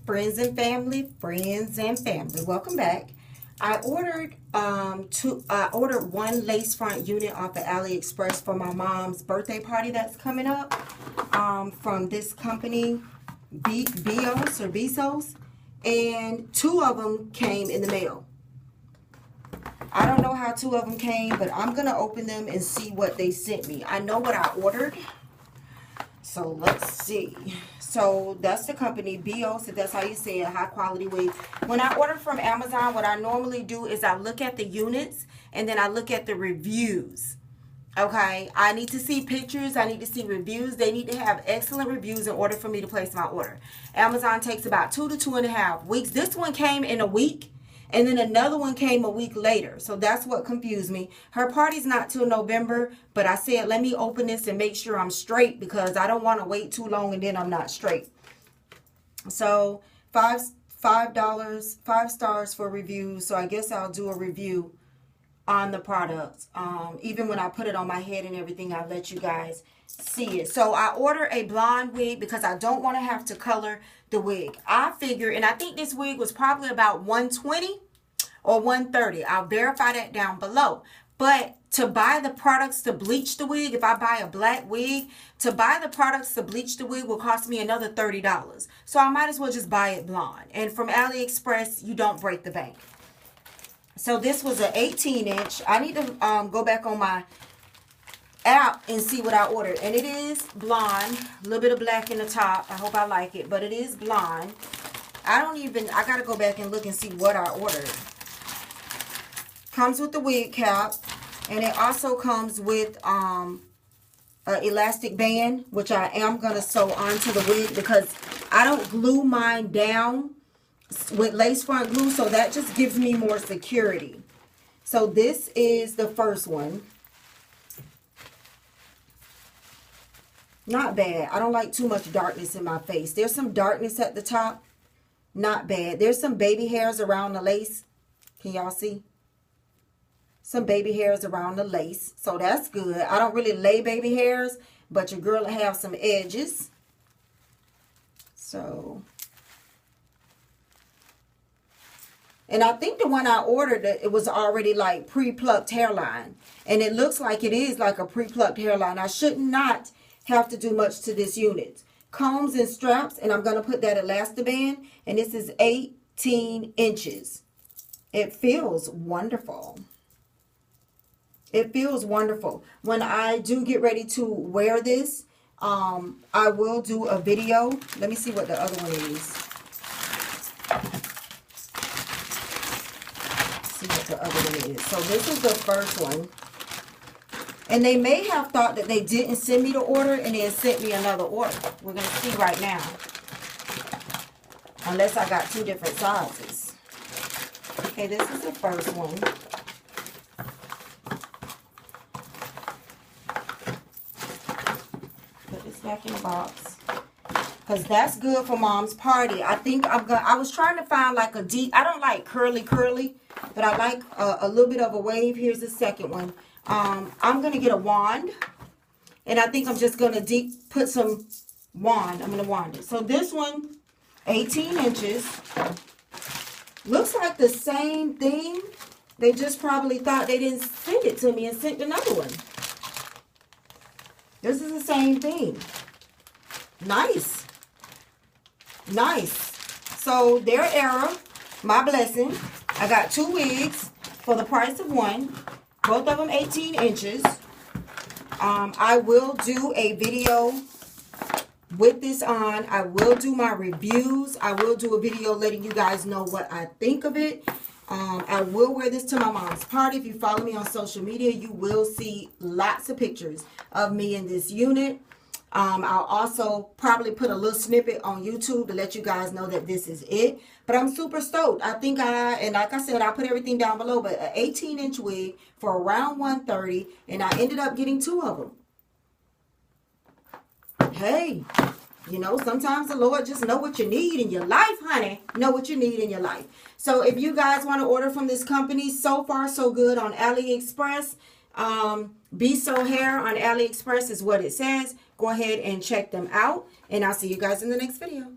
Friends and family, welcome back. I ordered one lace front unit off of AliExpress for my mom's birthday party that's coming up, from this company, Bezos, and 2 of them came in the mail. I don't know how 2 of them came, but I'm gonna open them and see what they sent me. I know what I ordered, so let's see. So that's the company, Bezos, if that's how you say it, high quality wigs. When I order from Amazon, what I normally do is I look at the units and then I look at the reviews. Okay, I need to see pictures, I need to see reviews. They need to have excellent reviews in order for me to place my order. Amazon takes about 2 to 2.5 weeks. This one came in a week, and then another one came a week later. So that's what confused me. Her party's not till November, but I said, let me open this and make sure I'm straight, because I don't want to wait too long and then I'm not straight. So $5 5 stars for reviews. So I guess I'll do a review on the product. Even when I put it on my head and everything, I'll let you guys see it. So I ordered a blonde wig because I don't want to have to color the wig. I figure, and I think this wig was probably about $120 or $130. I'll verify that down below. But to buy the products to bleach the wig, if I buy a black wig, to buy the products to bleach the wig will cost me another $30. So I might as well just buy it blonde. And from AliExpress, you don't break the bank. So this was an 18-inch. I need to go back on my app and see what I ordered. And it is blonde. A little bit of black in the top. I hope I like it. But it is blonde. I got to go back and look and see what I ordered. Comes with the wig cap. And it also comes with an elastic band, which I am going to sew onto the wig because I don't glue mine down with lace front glue, so that just gives me more security. So this is the first one. Not bad. I don't like too much darkness in my face. There's some darkness at the top. Not bad. There's some baby hairs around the lace. Can y'all see? Some baby hairs around the lace. So that's good. I don't really lay baby hairs, but your girl will have some edges. So... and I think the one I ordered, it was already like pre-plucked hairline. And it looks like it is like a pre-plucked hairline. I should not have to do much to this unit. Combs and straps, and I'm going to put that elastiband. And this is 18 inches. It feels wonderful. It feels wonderful. When I do get ready to wear this, I will do a video. Let me see what the other one is. What the other one is. So this is the first one, and they may have thought that they didn't send me the order and then sent me another order. We're gonna see right now, unless I got 2 different sizes. Okay, this is the first one. Put this back in the box because that's good for mom's party. I think I was trying to find like a deep, I don't like curly, but I like a little bit of a wave. Here's the second one. I'm going to get a wand. And I think I'm just going to put some wand. I'm going to wand it. So this one, 18 inches. Looks like the same thing. They just probably thought they didn't send it to me and sent another one. This is the same thing. Nice. Nice. So their error, my blessing. I got 2 wigs for the price of one. Both of them 18 inches. I will do a video with this on. I will do my reviews. I will do a video letting you guys know what I think of it. I will wear this to my mom's party. If you follow me on social media, you will see lots of pictures of me in this unit. I'll also probably put a little snippet on YouTube to let you guys know that this is it. But I'm super stoked. I think and like I said, I'll put everything down below, but an 18-inch wig for around $130, and I ended up getting 2 of them. Hey, you know, sometimes the Lord just know what you need in your life, honey. Know what you need in your life. So if you guys want to order from this company, so far so good on AliExpress. Be So Hair on AliExpress is what it says. Go ahead and check them out, and I'll see you guys in the next video.